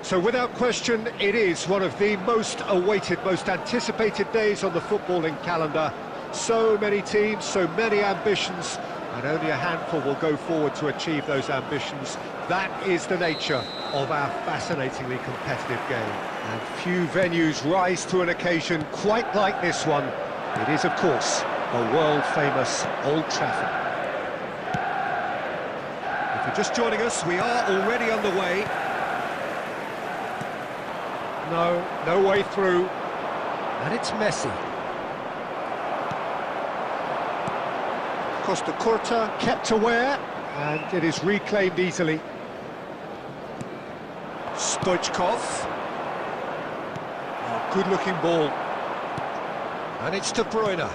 So without question, it is one of the most awaited, most anticipated days on the footballing calendar. So many teams, so many ambitions, and only a handful will go forward to achieve those ambitions. That is the nature of our fascinatingly competitive game. And few venues rise to an occasion quite like this one. It is, of course, the world-famous Old Trafford. If you're just joining us, we are already underway. No way through. And it's Messi. Costa Curta kept aware, and it is reclaimed easily. Stoichkov. Oh, good-looking ball. And it's De Bruyne.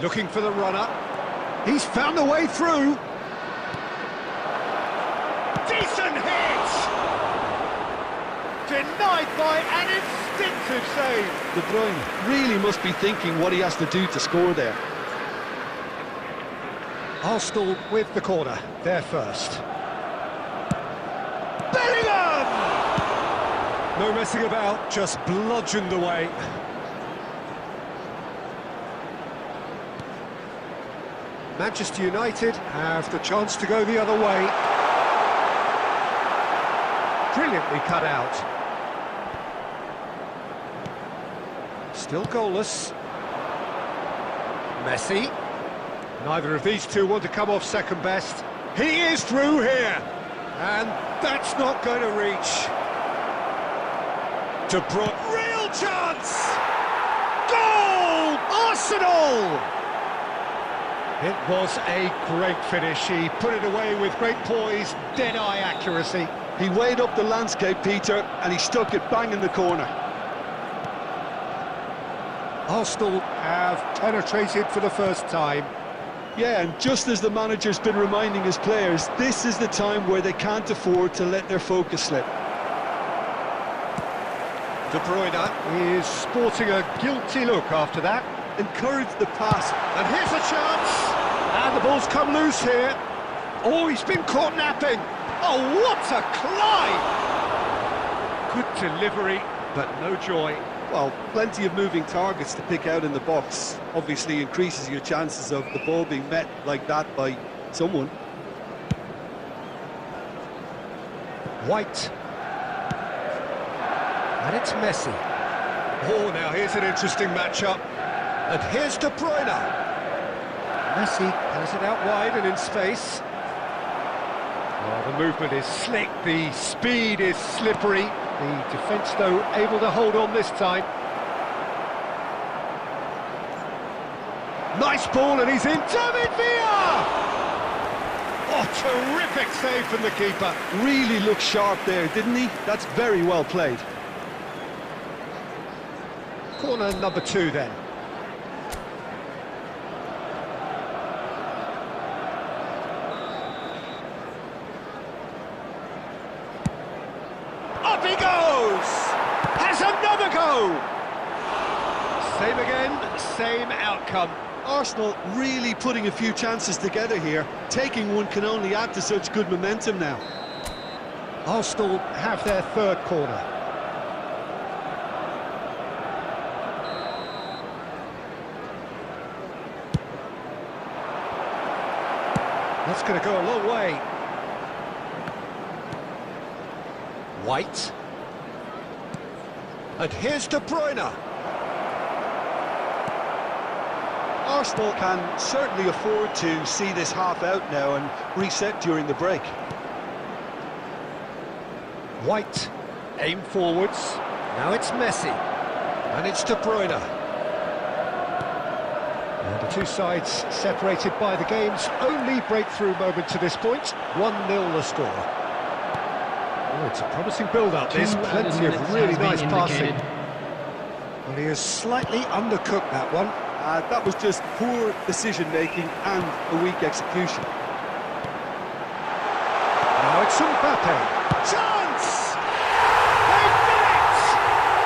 Looking for the runner. He's found the way through. Decent hit! Denied by an instinctive save. De Bruyne really must be thinking what he has to do to score there. Arsenal with the corner, they're first. Bellingham! No messing about, just bludgeoned away. Manchester United have the chance to go the other way. Brilliantly cut out. Still goalless. Messi. Neither of these two want to come off second best. He is through here. And that's not going to reach. De Bruyne. Real chance! Goal! Arsenal! It was a great finish. He put it away with great poise, dead-eye accuracy. He weighed up the landscape, Peter, and he stuck it bang in the corner. Arsenal have penetrated for the first time. Yeah, and just as the manager's been reminding his players, this is the time where they can't afford to let their focus slip. De Bruyne is sporting a guilty look after that. Encourage the pass. And here's a chance. And the ball's come loose here. Oh, he's been caught napping. Oh, what a climb! Good delivery, but no joy. Well, plenty of moving targets to pick out in the box. Obviously increases your chances of the ball being met like that by someone. White. And it's Messi. Oh, now here's an interesting matchup. And here's De Bruyne. Messi has it out wide and in space. Oh, the movement is slick, the speed is slippery. The defence, though, able to hold on this time. Nice ball, and he's in. David Villa! Oh, terrific save from the keeper. Really looked sharp there, didn't he? That's very well played. Corner number 2, then. Up he goes! Has another go! Same again, same outcome. Arsenal really putting a few chances together here. Taking one can only add to such good momentum now. Arsenal have their third corner. That's going to go a long way. White. And here's De Bruyne. Arsenal can certainly afford to see this half out now and reset during the break. White, aim forwards. Now it's Messi. And it's De Bruyne. And the two sides separated by the game's only breakthrough moment to this point. 1-0 the score. Oh, it's a promising build-up. There's plenty of really nice passing. Well, he has slightly undercooked that one. That was just poor decision-making and a weak execution. Now it's Mbappe. Chance! They've done it!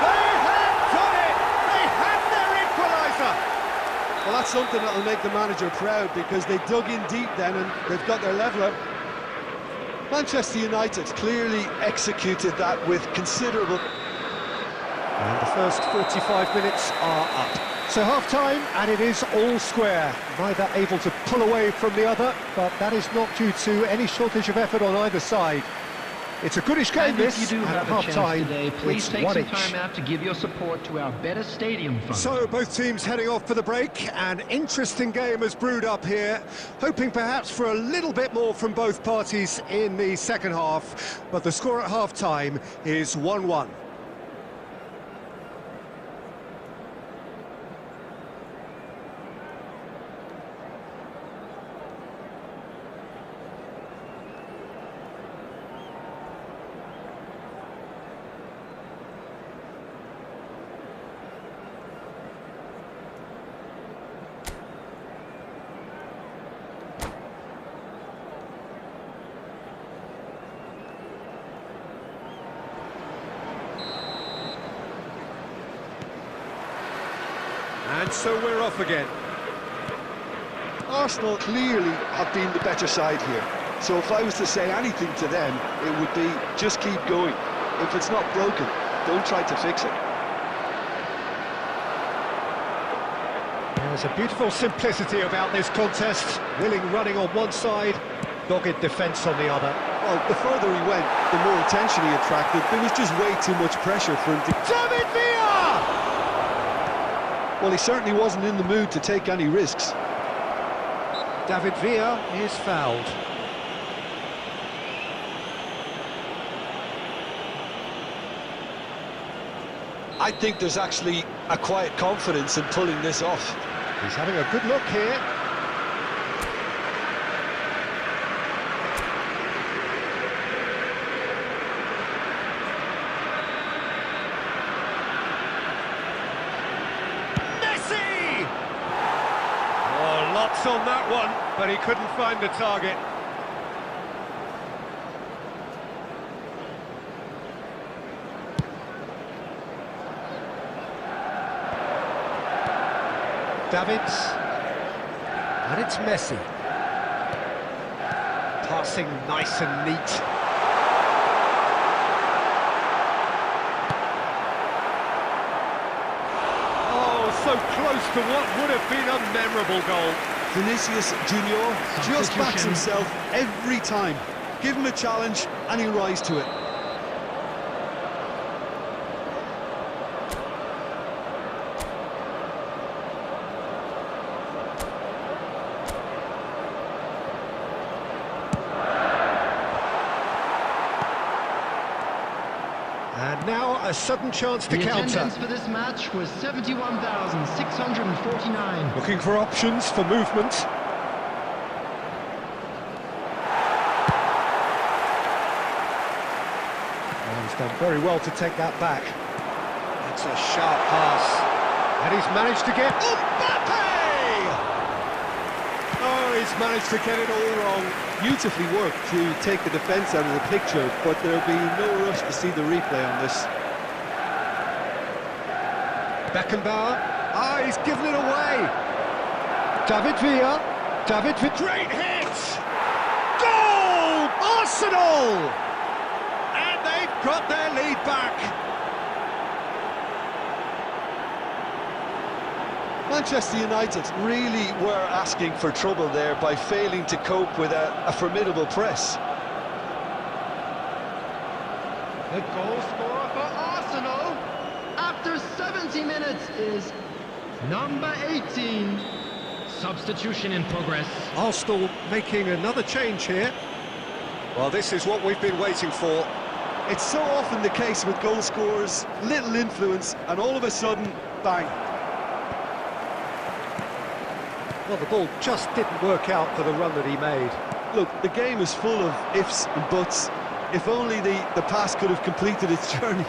They have done it! They have their equaliser! Well, that's something that'll make the manager proud because they dug in deep then and they've got their leveller. Manchester United clearly executed that with considerable... And the first 45 minutes are up. So half-time, and it is all square. Neither able to pull away from the other, but that is not due to any shortage of effort on either side. It's a goodish game, and this, if you do have a chance today, please take some time out to give your support to our Better Stadium Fund. So both teams heading off for the break. An interesting game has brewed up here, hoping perhaps for a little bit more from both parties in the second half, but the score at half-time is 1-1. And so we're off again. Arsenal clearly have been the better side here. So if I was to say anything to them, it would be just keep going. If it's not broken, don't try to fix it. There's a beautiful simplicity about this contest. Willing running on one side, dogged defence on the other. Well, the further he went, the more attention he attracted. There was just way too much pressure for him to... David Villa! Well, he certainly wasn't in the mood to take any risks. David Villa is fouled. I think there's actually a quiet confidence in pulling this off. He's having a good look here. Messi! Oh, lots on that one, but he couldn't find the target. Davids, and it's Messi. Passing nice and neat. Oh, so close to what would have been a memorable goal. Vinicius Junior just backs himself every time. Give him a challenge and he'll rise to it. a sudden chance to The counter. attendance for this match was 71,649. Looking for options for movement. Oh, he's done very well to take that back. That's a sharp pass. And he's managed to get... Mbappe! Oh, he's managed to get it all wrong. Beautifully worked to take the defence out of the picture, but there'll be no rush to see the replay on this. Beckenbauer. Ah, he's given it away. David Villa. David Villa. Great hit! Goal! Arsenal! And they've got their lead back. Manchester United really were asking for trouble there by failing to cope with a formidable press. The goal scorer for Arsenal after 70 minutes is number 18. Substitution in progress. Arsenal making another change here. Well, this is what we've been waiting for. It's so often the case with goal scorers, little influence, and all of a sudden, bang. Well, the ball just didn't work out for the run that he made. Look, the game is full of ifs and buts. If only the pass could have completed its journey.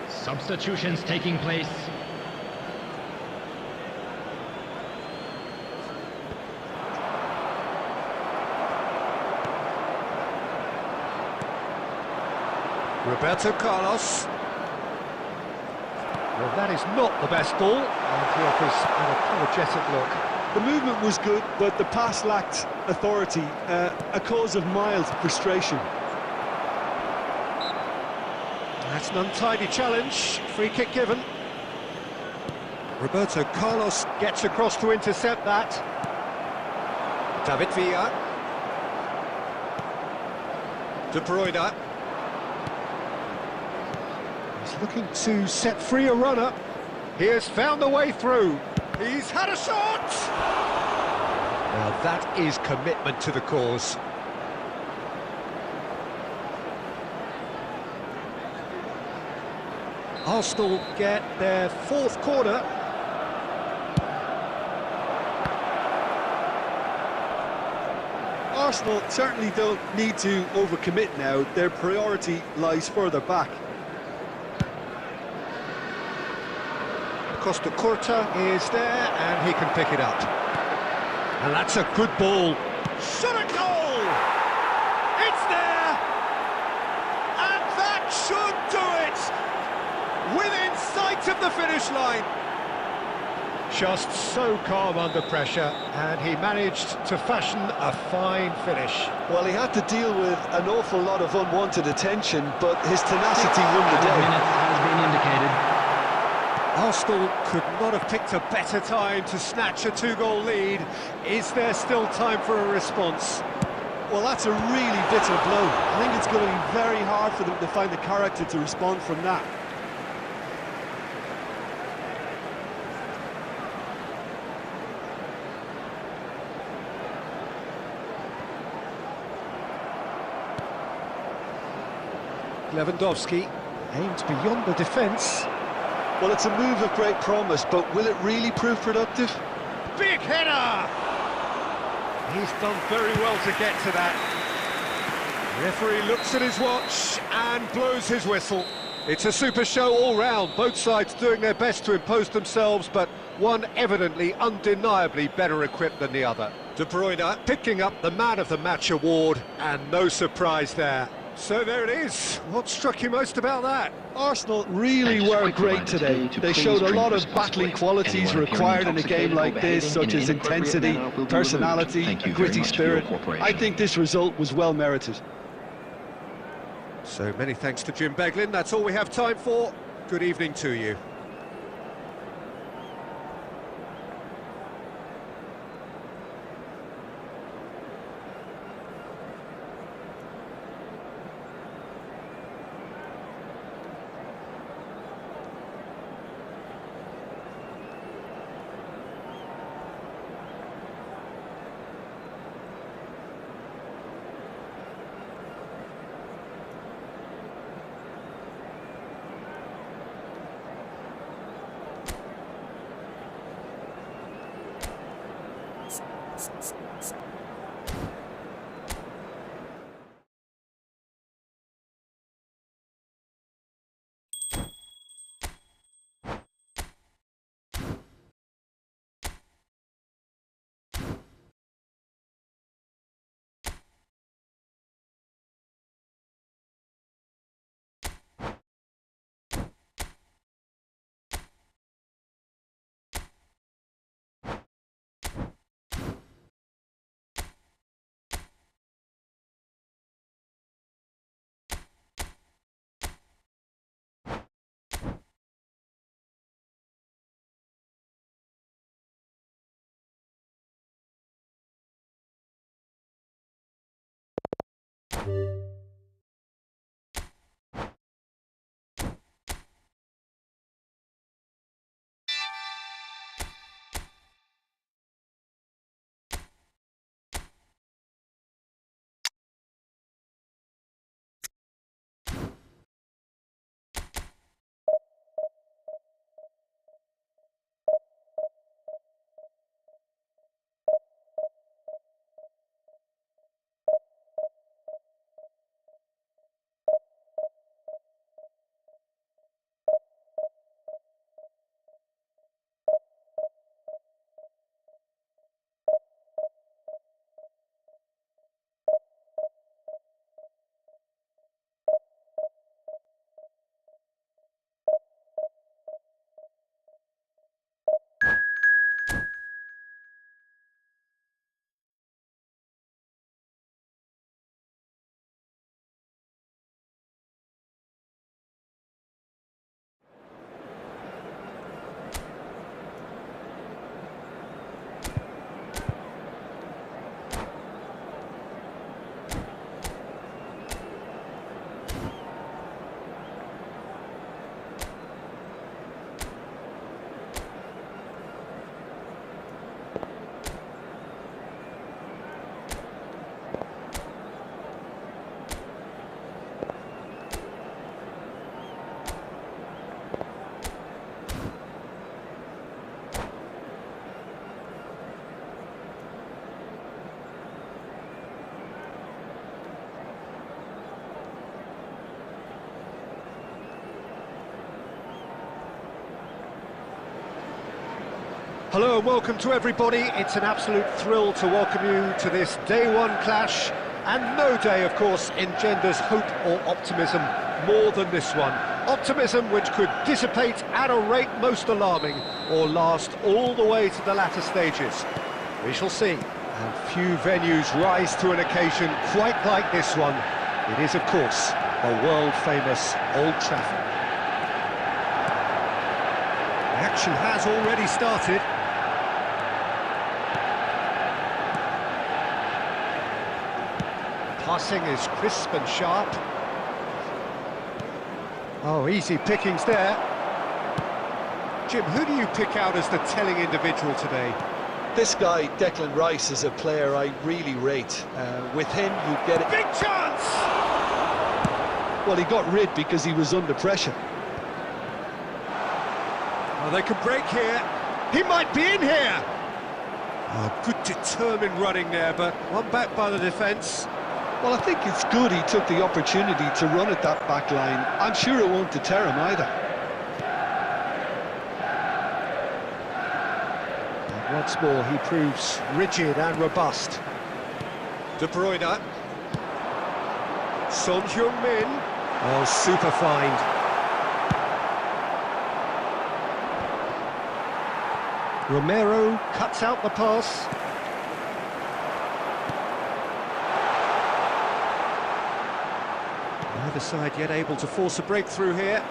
Substitutions taking place. Roberto Carlos. Well, that is not the best ball, and he offers an apologetic look. The movement was good, but the pass lacked authority, a cause of mild frustration. That's an untidy challenge. Free kick given. Roberto Carlos gets across to intercept that. David Villa. De Bruyne. He's looking to set free a runner. He has found the way through. He's had a shot! Now that is commitment to the cause. Arsenal get their fourth corner. Arsenal certainly don't need to overcommit now. Their priority lies further back. Costa Curta is there, and he can pick it up. And that's a good ball. Shot a goal! It's there! And that should do it! Within sight of the finish line. Just so calm under pressure, and he managed to fashion a fine finish. Well, he had to deal with an awful lot of unwanted attention, but his tenacity won the day. Minutes has been indicated. Arsenal could not have picked a better time to snatch a two-goal lead. Is there still time for a response? Well, that's a really bitter blow. I think it's going to be very hard for them to find the character to respond from that. Lewandowski aimed beyond the defence. Well, it's a move of great promise, but will it really prove productive? Big header! He's done very well to get to that. The referee looks at his watch and blows his whistle. It's a super show all round, both sides doing their best to impose themselves, but one evidently, undeniably better equipped than the other. De Bruyne picking up the Man of the Match award, and no surprise there. So there it is. What struck you most about that? Arsenal really were great today. They showed a lot of battling qualities required in a game like this, such as intensity, personality, and gritty spirit. I think this result was well merited. So many thanks to Jim Beglin. That's all we have time for. Good evening to you. Hello and welcome to everybody. It's an absolute thrill to welcome you to this day one clash, and no day, of course, engenders hope or optimism more than this one. Optimism which could dissipate at a rate most alarming or last all the way to the latter stages. We shall see. And few venues rise to an occasion quite like this one. It is, of course, the world-famous Old Trafford. The action has already started. Passing is crisp and sharp. Oh, easy pickings there. Jim, who do you pick out as the telling individual today? This guy, Declan Rice, is a player I really rate. With him, you get it. Big chance! Well, he got rid because he was under pressure. Oh, they could break here. He might be in here! Oh, good determined running there, but one back by the defence. Well, I think it's good he took the opportunity to run at that back line. I'm sure it won't deter him either. And once more, he proves rigid and robust. De Bruyne. Son Heung-min. Oh, super find. Romero cuts out the pass. Neither side yet able to force a breakthrough here.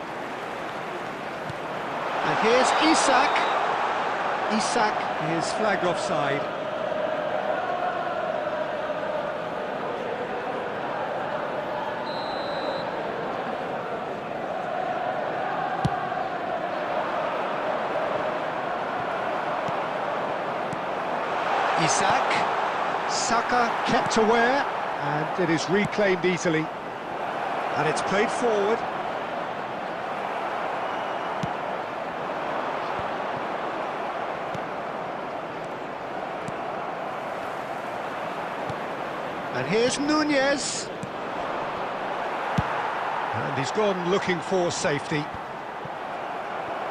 And here's Isak. Isak is flagged offside. Isak. Saka kept aware, and it is reclaimed easily. And it's played forward. And here's Nunez. And he's gone looking for safety.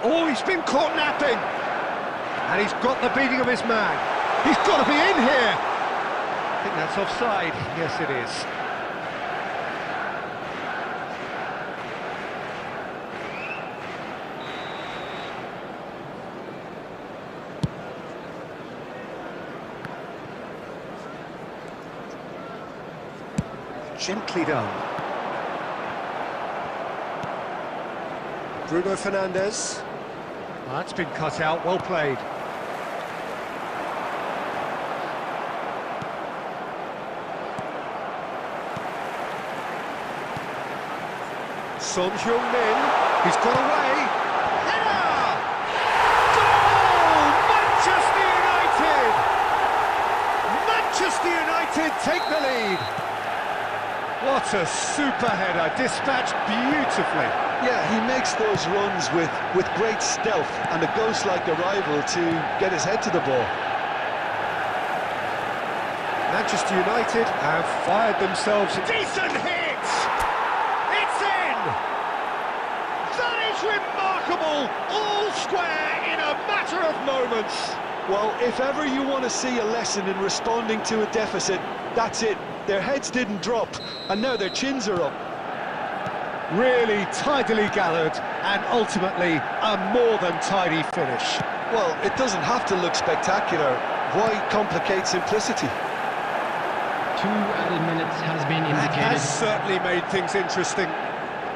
Oh, he's been caught napping. And he's got the beating of his man. He's got to be in here. I think that's offside. Yes, it is. Gently done. Bruno Fernandes. That's been cut out, well played. Son Heung-min, he's got away. Header! Goal! Manchester United! Manchester United take the lead. What a super header, dispatched beautifully. Yeah, he makes those runs with great stealth and a ghost-like arrival to get his head to the ball. Manchester United have fired themselves. Decent hit! It's in! That is remarkable! All square in a matter of moments. Well, if ever you want to see a lesson in responding to a deficit, that's it. Their heads didn't drop, and now their chins are up. Really tidily gathered, and ultimately a more than tidy finish. Well, it doesn't have to look spectacular. Why complicate simplicity? 2 added minutes has been That indicated. has certainly made things interesting.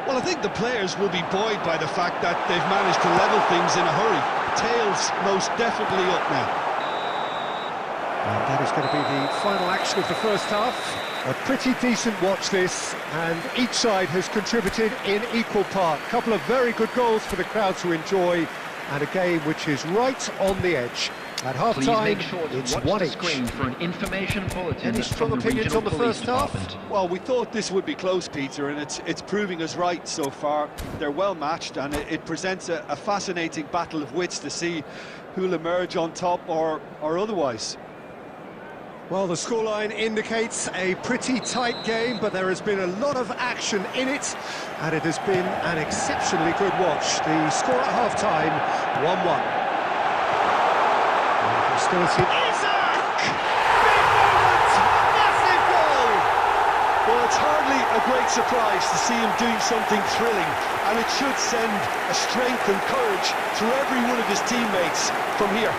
Well, I think the players will be buoyed by the fact that they've managed to level things in a hurry. Tails most definitely up now. And that is going to be the final action of the first half. A pretty decent watch this, and each side has contributed in equal part. A couple of very good goals for the crowd to enjoy, and a game which is right on the edge. At Please half-time, make sure to it's watch one the each. screen for an information bulletin. Any strong from the opinions regional on the police first half? department. Well, we thought this would be close, Peter, and it's proving us right so far. They're well matched, and it presents a fascinating battle of wits to see who'll emerge on top or otherwise. Well, the scoreline indicates a pretty tight game, but there has been a lot of action in it, and it has been an exceptionally good watch. The score at half-time, 1-1. Hostility. Isaac! Big moment! Massive goal! Well, it's hardly a great surprise to see him doing something thrilling, and it should send a strength and courage through every one of his teammates from here.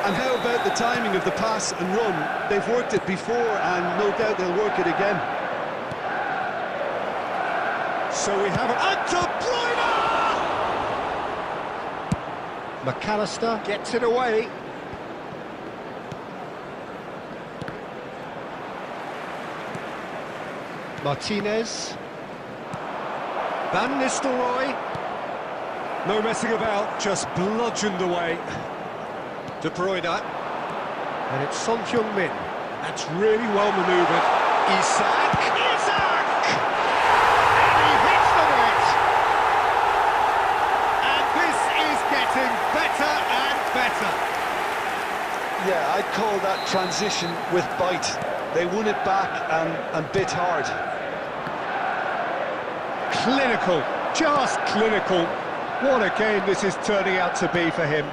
And how about the timing of the pass and run? They've worked it before, and no doubt they'll work it again. So we have it. And De Bruyne! McAllister gets it away. Martinez. Van Nistelrooy. No messing about, just bludgeoned away. De Bruyne, and it's Son Heung-min. That's really well manoeuvred. Isaac! And he hits the net! And this is getting better and better. Yeah, I'd call that transition with bite. They won it back and bit hard. Clinical, just clinical. What a game this is turning out to be for him.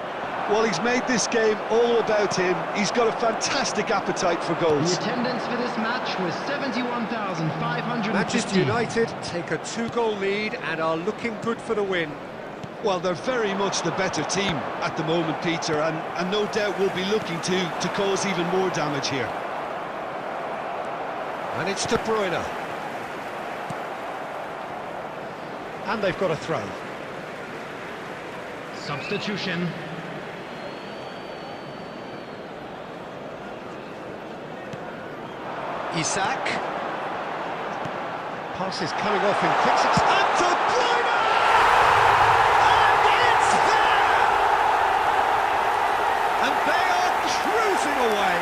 Well, he's made this game all about him. He's got a fantastic appetite for goals. The attendance for this match was 71,550. Manchester United take a 2-goal lead and are looking good for the win. Well, they're very much the better team at the moment, Peter, and no doubt will be looking to cause even more damage here. And it's De Bruyne. And they've got a throw. Substitution. Isaac. Pass is coming off in quick succession. And De Bruyne! And it's there! And they are cruising away.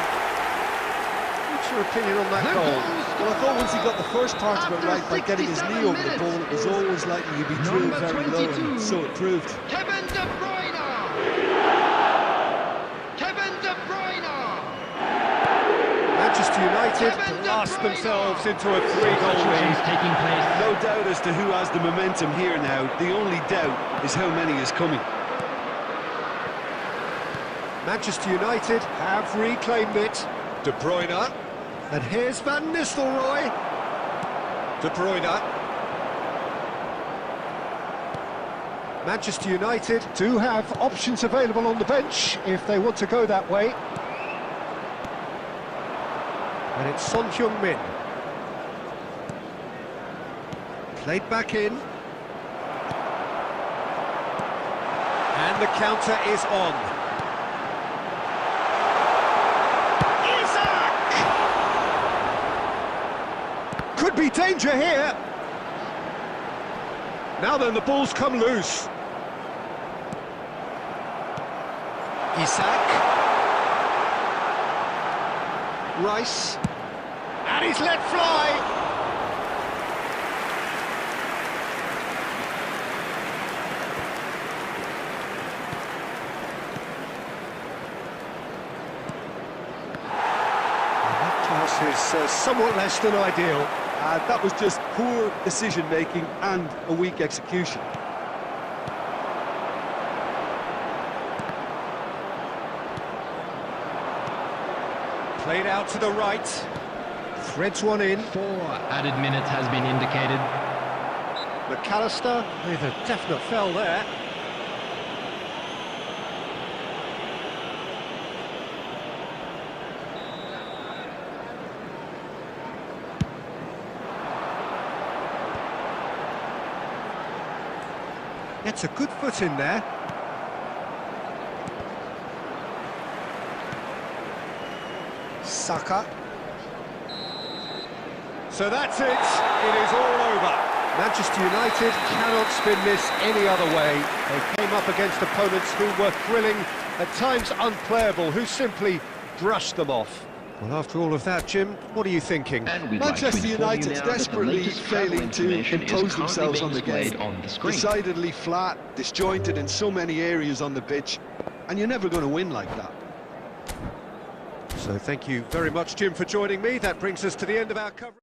What's your opinion on that goal? Well, I thought once he got the first part of it right by getting his knee over the ball, it was always likely to be through very low, and so it proved. Kevin De Bruyne! Kevin De Bruyne! Manchester United blast themselves into a 3-goal lead. Taking place. No doubt as to who has the momentum here now. The only doubt is how many is coming. Manchester United have reclaimed it. De Bruyne. And here's Van Nistelrooy. De Bruyne. Manchester United do have options available on the bench if they want to go that way. And it's Son Heung-min. Played back in. And the counter is on. Isaac! Could be danger here. Now then, the ball's come loose. Isak. Rice. And he's let fly. Is somewhat less than ideal. That was just poor decision-making and a weak execution. Played out to the right. Threads one in. 4 added minutes has been indicated. McAllister with a definite foul there. Gets a good foot in there. Saka. So that's it. It is all over. Manchester United cannot spin this any other way. They came up against opponents who were thrilling, at times unplayable, who simply brushed them off. Well, after all of that, Jim, what are you thinking? Manchester United's desperately failing to impose themselves on the game. Decidedly flat, disjointed in so many areas on the pitch, and you're never going to win like that. So thank you very much, Jim, for joining me. That brings us to the end of our coverage.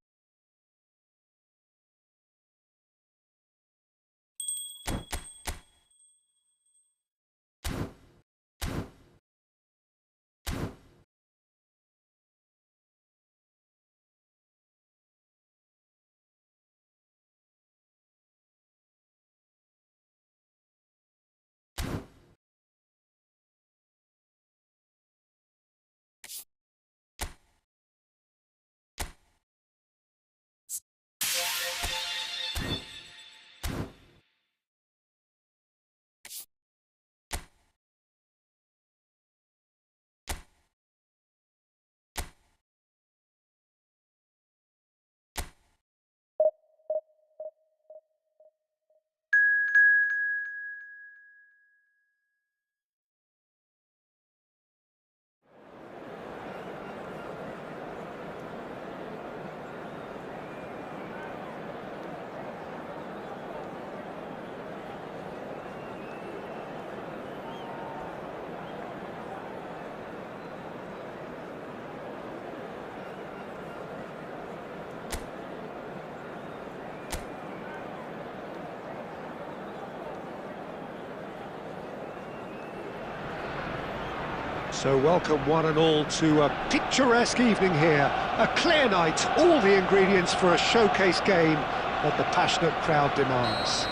So welcome one and all to a picturesque evening here. A clear night, all the ingredients for a showcase game that the passionate crowd demands.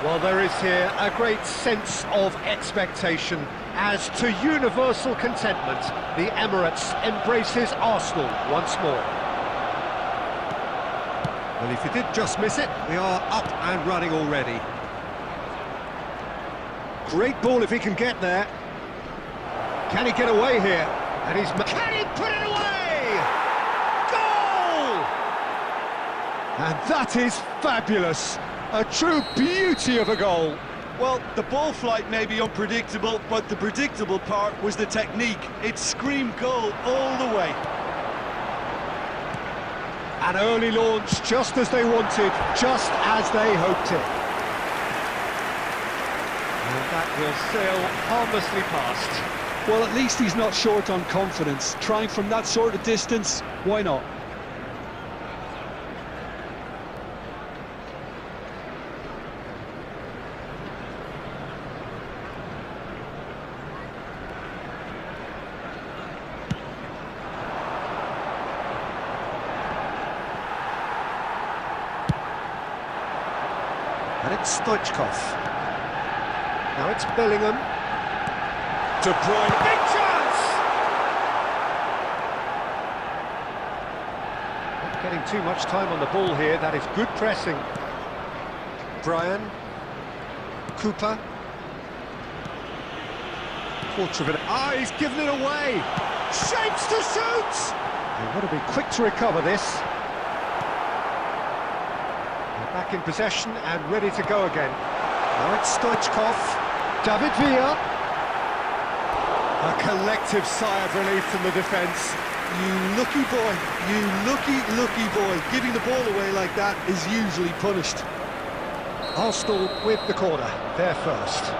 Well, there is here a great sense of expectation. As to universal contentment, the Emirates embraces Arsenal once more. Well, if you did just miss it, we are up and running already. Great ball if he can get there. Can he get away here? And he's... Can he put it away? Goal! And that is fabulous. A true beauty of a goal. Well, the ball flight may be unpredictable, but the predictable part was the technique. It screamed goal all the way. An early launch, just as they wanted, just as they hoped it. And that will sail harmlessly past. Well, at least he's not short on confidence. Trying from that sort of distance, why not? And it's Stoichkov. Now it's Bellingham. De Bruyne, big chance! Not getting too much time on the ball here, that is good pressing. Brian, Cooper. Quarter he's given it away! Shapes to shoot! They've got to be quick to recover this. Back in possession and ready to go again. Now it's Stoichkov. David Villa. A collective sigh of relief from the defence. You lucky boy, you lucky boy. Giving the ball away like that is usually punished. Arsenal with the corner, they're first.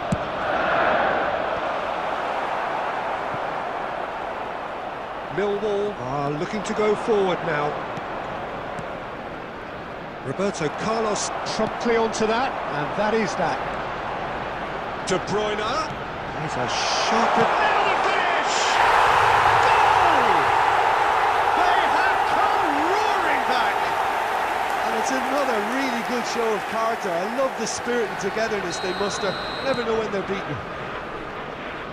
Millwall are looking to go forward now. Roberto Carlos promptly onto that, and that is that. De Bruyne. There's a shot. Now the finish! Goal! They have come roaring back! And it's another really good show of character. I love the spirit and togetherness they muster. Never know when they're beaten.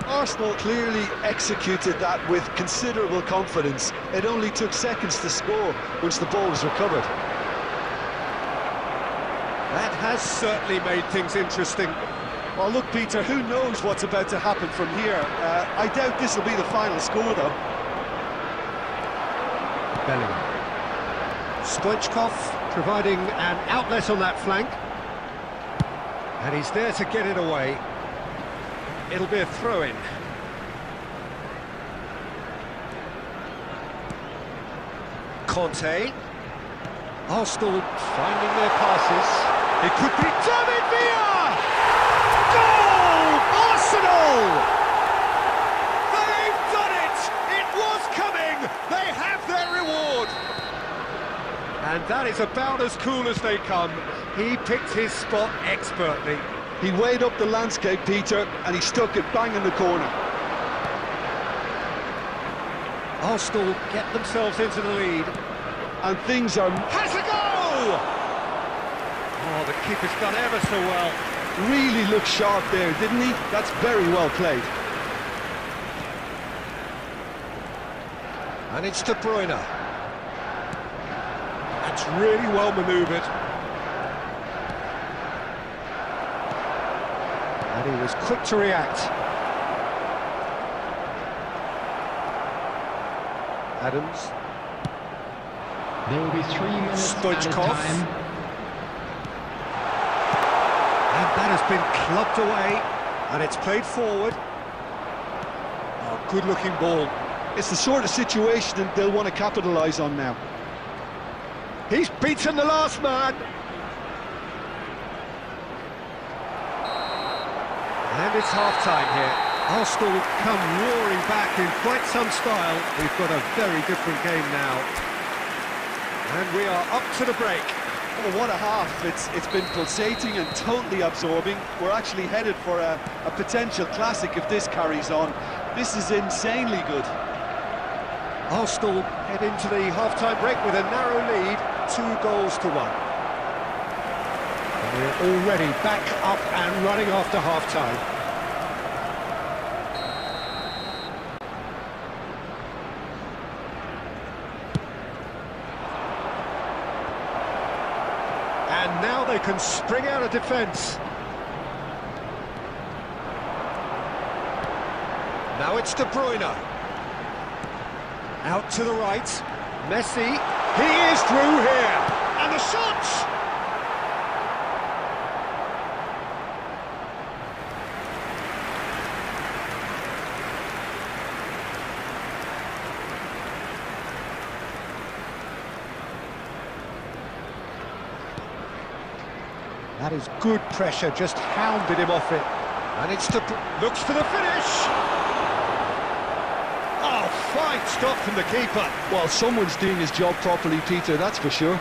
Arsenal clearly executed that with considerable confidence. It only took seconds to score once the ball was recovered. That has certainly made things interesting. Well, look, Peter, who knows what's about to happen from here? I doubt this will be the final score, though. Bellingham. Stoichkov providing an outlet on that flank. And he's there to get it away. It'll be a throw-in. Conte. Arsenal finding their passes. It could be David Villa! Goal! Arsenal! They've done it! It was coming! They have their reward! And that is about as cool as they come. He picked his spot expertly. He weighed up the landscape, Peter, and he stuck it bang in the corner. Arsenal get themselves into the lead. And things are... Has a go! Oh, the keeper's done ever so well. Really looked sharp there, didn't he? That's very well played. And it's De Bruyne. That's really well manoeuvred. And he was quick to react. Adams. There will be 3 minutes Stoichkov. at a time. And that has been clubbed away. And it's played forward. Oh, good-looking ball. It's the sort of situation that they'll want to capitalise on now. He's beaten the last man. And it's half-time here. Arsenal come roaring back in quite some style. We've got a very different game now. And we are up to the break. Oh, what a half. It's been pulsating and totally absorbing. We're actually headed for a potential classic if this carries on. This is insanely good. Arsenal head into the half-time break with a narrow lead, 2-1. And we're already back up and running after half-time. And now they can spring out of defence. Now it's De Bruyne. Out to the right. Messi. He is through here. And the shot! That is good pressure, just hounded him off it. And it's looks for the finish! Oh, fine stop from the keeper. Well, someone's doing his job properly, Peter, that's for sure.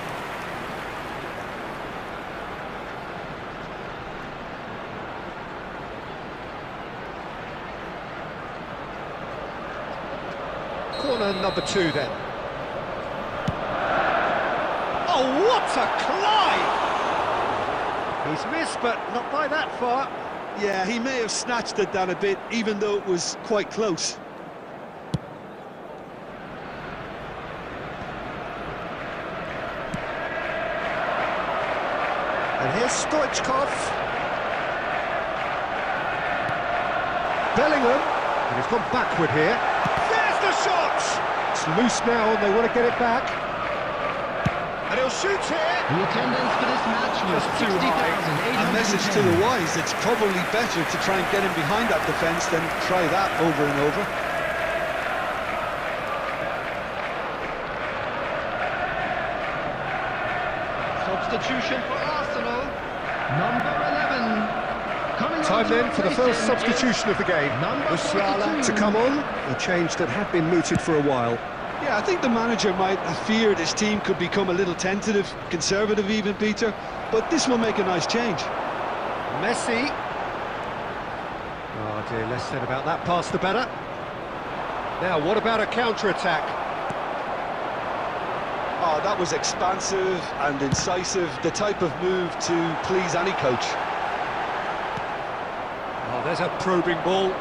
Corner number 2 then. Oh, what a climb! He's missed, but not by that far. Yeah, he may have snatched it down a bit, even though it was quite close. And here's Stoichkov. Bellingham. And he's gone backward here. There's the shot! It's loose now and they want to get it back. And he'll shoot here. The attendance for this match was Just too high. A message to the wise, it's probably better to try and get him behind that defence than try that over and over. Substitution for Arsenal, number 11. Coming Time then for the first substitution of the game. Musiala to come on, a change that had been mooted for a while. Yeah, I think the manager might have feared his team could become a little tentative, conservative even, Peter, but this will make a nice change. Messi. Oh dear, less said about that pass the better. Now, what about a counter-attack? Oh, that was expansive and incisive, the type of move to please any coach. Oh, there's a probing ball.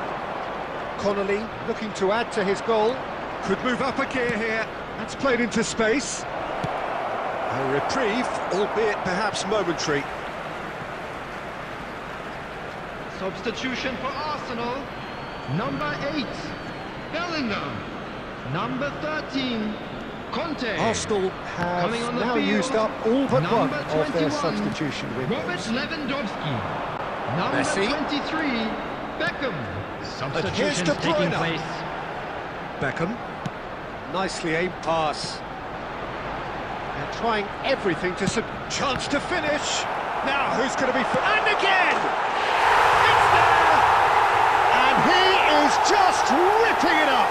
Connolly looking to add to his goal. Could move up a gear here. That's played into space. A reprieve, albeit perhaps momentary. Substitution for Arsenal, number 8, Bellingham, number 13, Conte. Arsenal have Coming on the now field, used up all but one number of their 21, substitution Robert windows. Lewandowski, number Messi. 23, Beckham. here's Substitutions De taking Bruyne. place. Beckham. Nicely aimed pass. And trying everything to chance to finish. Now who's going to be... And again! It's there! And he is just ripping it up!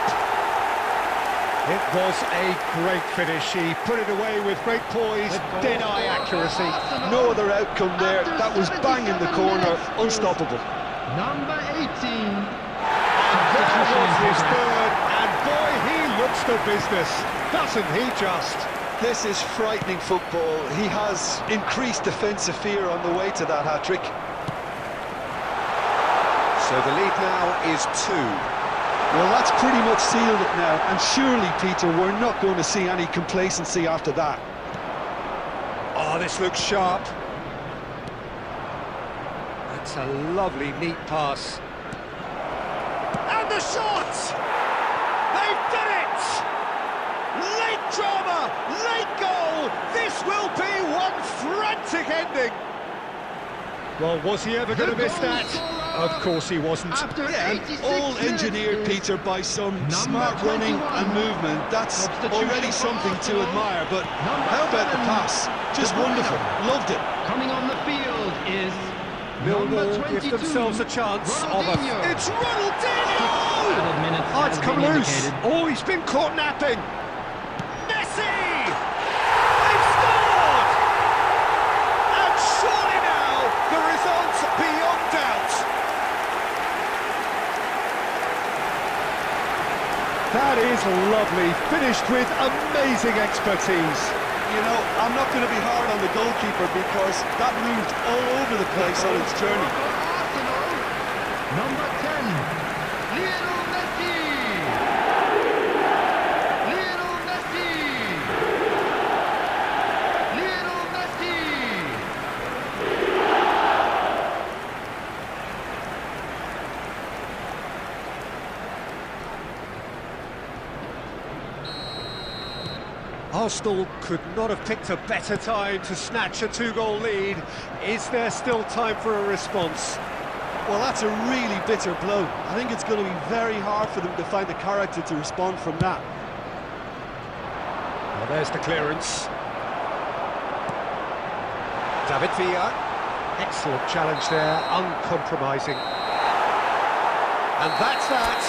It was a great finish. He put it away with great poise, dead-eye accuracy. No other outcome there. That was bang in the corner, unstoppable. Number 18. That was his third, and boy, he looks the business, doesn't he just? This is frightening football. He has increased defensive fear on the way to that hat-trick. So the lead now is 2. Well, that's pretty much sealed it now, and surely, Peter, we're not going to see any complacency after that. Oh, this looks sharp. That's a lovely, neat pass. And the shot! They've done it! Late drama, late goal! This will be one frantic ending! Well, was he ever going to miss that? Of course he wasn't. Yeah, and all engineered, Peter, by some smart running and movement. That's already something to admire, but how about the pass? Just wonderful, loved it. Coming on the field is Millwall number 22, give themselves a chance of a... Ronaldinho. It's Ronaldinho! Oh, it's come loose. Oh, he's been caught napping. Messi! They've scored! And surely now, the result's beyond doubt. That is lovely, finished with amazing expertise. You know, I'm not going to be hard on the goalkeeper because that moved all over the place on its journey. Arsenal, number 10, Lionel Messi. Lionel Messi. Lionel Messi. Arsenal could not have picked a better time to snatch a 2-goal lead. Is there still time for a response? Well, that's a really bitter blow. I think it's going to be very hard for them to find the character to respond from that. Well, there's the clearance. David Villa. Excellent challenge there, uncompromising. And that's that.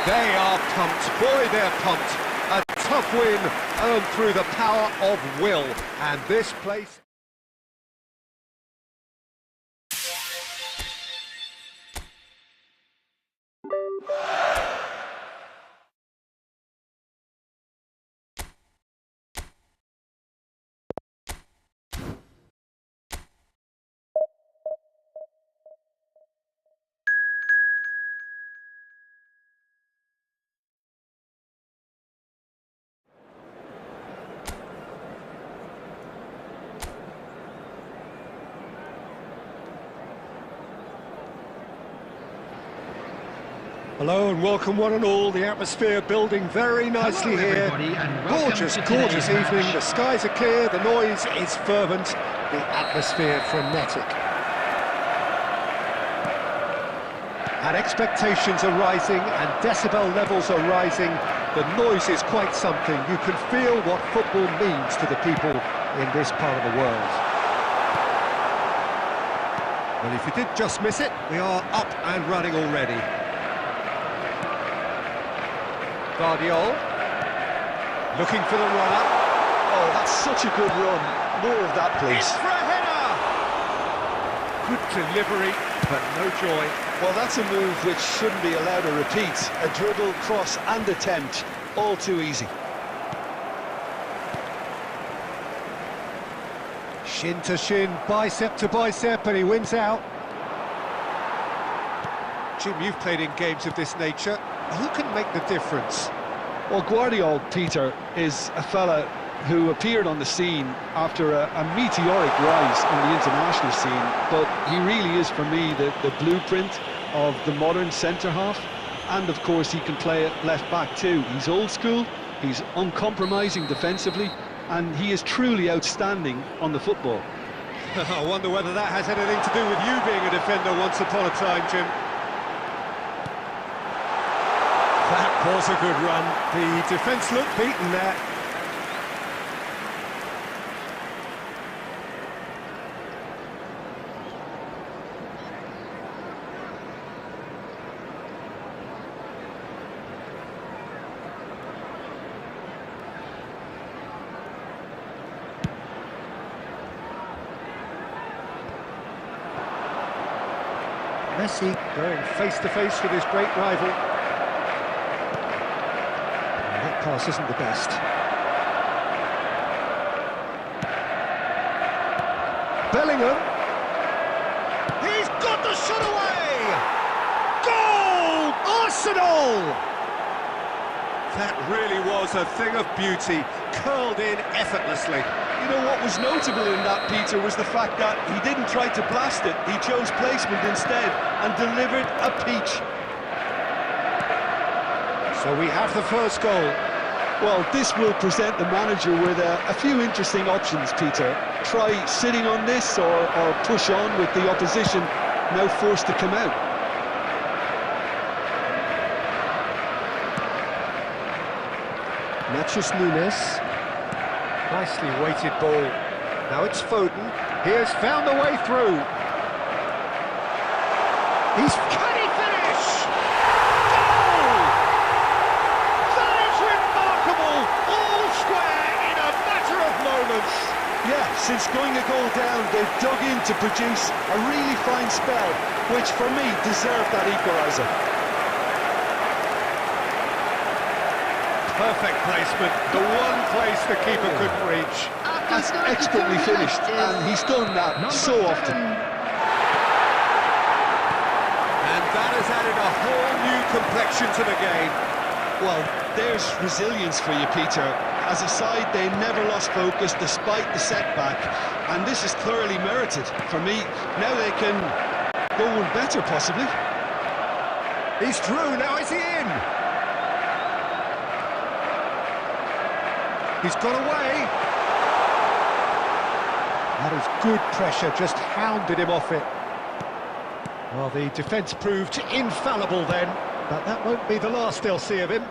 They are pumped. Boy, they're pumped. A tough win earned through the power of will. And this place... Hello and welcome one and all. The atmosphere building very nicely here. Gorgeous, gorgeous evening. The skies are clear, the noise is fervent, the atmosphere frenetic. And expectations are rising and decibel levels are rising. The noise is quite something. You can feel what football means to the people in this part of the world. Well, if you did just miss it, we are up and running already. Guardiola, looking for the runner. Oh, that's such a good run. More of that, please. In for a header! Good delivery, but no joy. Well, that's a move which shouldn't be allowed to repeat. A dribble, cross and attempt, all too easy. Shin to shin, bicep to bicep, and he wins out. Jim, you've played in games of this nature. Who can make the difference? Well, Guardiola, Peter, is a fella who appeared on the scene after a meteoric rise on the international scene, but he really is, for me, the blueprint of the modern centre-half, and of course he can play at left-back too. He's old school, he's uncompromising defensively, and he is truly outstanding on the football. I wonder whether that has anything to do with you being a defender once upon a time, Jim. That was a good run. The defence looked beaten there. Messi going face-to-face with his great rival. That pass isn't the best. Bellingham. He's got the shot away! Goal! Arsenal! That really was a thing of beauty, curled in effortlessly. You know what was notable in that, Peter, was the fact that he didn't try to blast it. He chose placement instead and delivered a peach. So we have the first goal. Well, this will present the manager with a few interesting options, Peter. Try sitting on this or push on with the opposition now forced to come out. Matches Nunes. Nicely weighted ball. Now it's Foden. He has found a way through. Can he finish? Goal! That is remarkable! All square in a matter of moments. Yeah, since going a goal down, they've dug in to produce a really fine spell, which for me deserved that equaliser. Perfect placement, the one place the keeper couldn't reach. That's expertly finished, and he's done that so often. And that has added a whole new complexion to the game. Well, there's resilience for you, Peter. As a side, they never lost focus despite the setback, and this is clearly merited. For me, now they can go one better, possibly. He's through, now is he in? He's got away. That is good pressure, just hounded him off it. Well, the defence proved infallible then, but that won't be the last they'll see of him.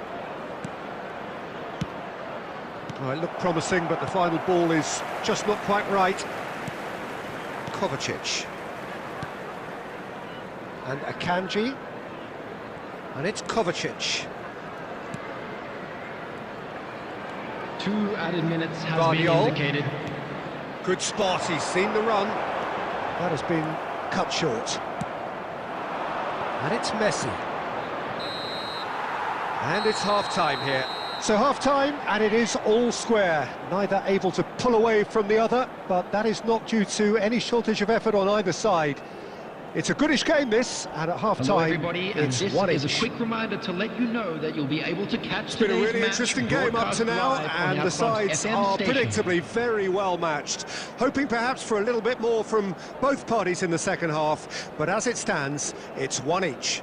Oh, it looked promising, but the final ball is just not quite right. Kovacic. And Akanji. And it's Kovacic. 2 added minutes has been indicated. Good spot, he's seen the run. That has been cut short. And it's Messi. And it's half-time here. So half-time, and it is all square. Neither able to pull away from the other, but that is not due to any shortage of effort on either side. It's a goodish game, this, and at half-time, it's 1-1. This is a quick reminder to let you know that you'll be able to catch It's been a really interesting game up to now, and the sides are predictably very well matched. Hoping perhaps for a little bit more from both parties in the second half, but as it stands, it's 1 each.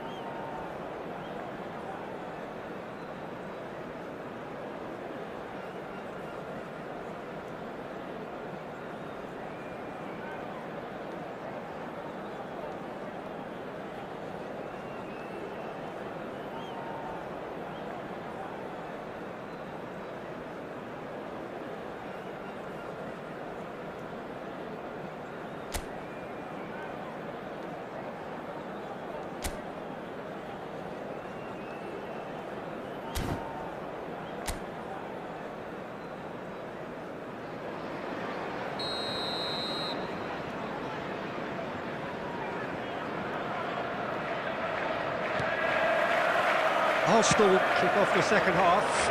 Arsenal kick off the second half.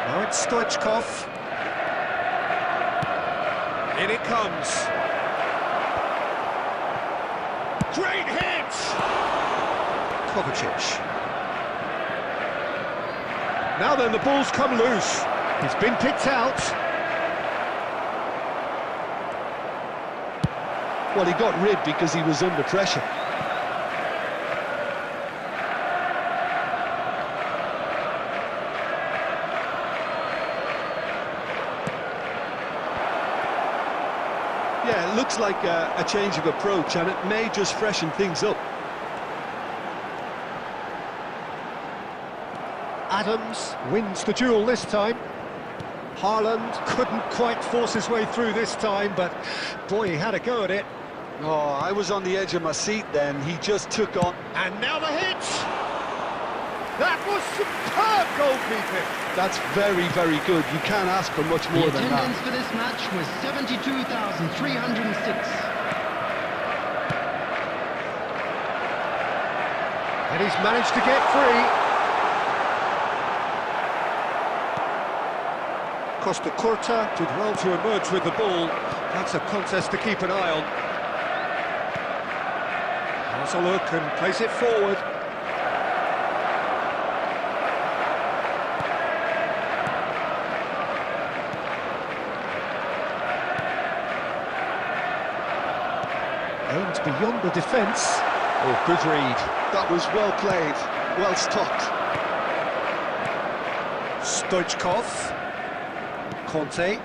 Now it's Stoichkov. In it comes. Great hit! Kovacic. Now then, the ball's come loose. He's been picked out. Well, he got rid because he was under pressure. Yeah, it looks like a change of approach, and it may just freshen things up. Adams wins the duel this time. Haaland couldn't quite force his way through this time, but boy, he had a go at it. Oh, I was on the edge of my seat then. He just took on. And now the hit! That was superb goalkeeping! That's very, very good. You can't ask for much more than that. The attendance for this match was 72,306. And he's managed to get free. Costa Curta did well to emerge with the ball. That's a contest to keep an eye on. Has a look and plays it forward. Aimed beyond the defence. Oh, good read. That was well played, well stopped. Stoichkov. Conte.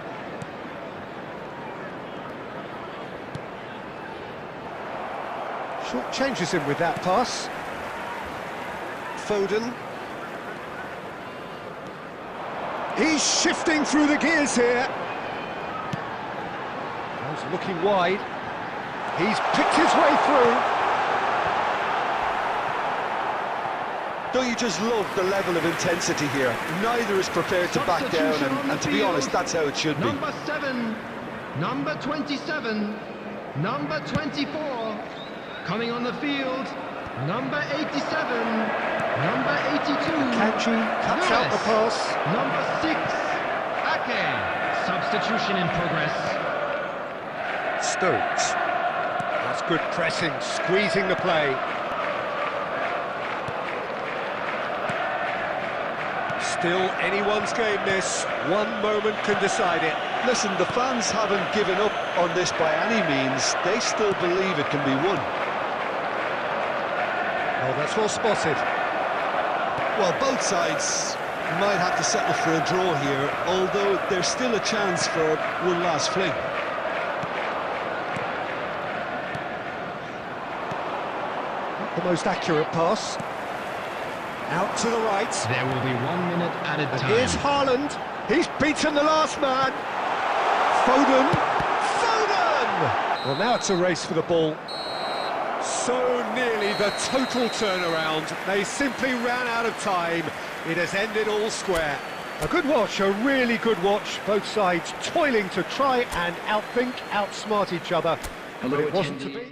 Short changes him with that pass. Foden. He's shifting through the gears here. He's looking wide. He's picked his way through. Don't you just love the level of intensity here? Neither is prepared to back down, and to be honest, that's how it should be. Number 7, number 27, number 24, coming on the field, number 87, number 82. Kanji cuts out the pass. Number 6, Ake. Substitution in progress. Stones. That's good pressing, squeezing the play. Still anyone's game this. One moment can decide it. Listen, the fans haven't given up on this by any means. They still believe it can be won. Oh, that's well spotted. Well, both sides might have to settle for a draw here, although there's still a chance for one last fling. Not the most accurate pass. Out to the right. There will be 1 minute added And time. here's Haaland. He's beaten the last man. Foden. Foden! Well, now it's a race for the ball. So nearly the total turnaround. They simply ran out of time. It has ended all square. A good watch, a really good watch. Both sides toiling to try and outthink, outsmart each other. But it wasn't to be.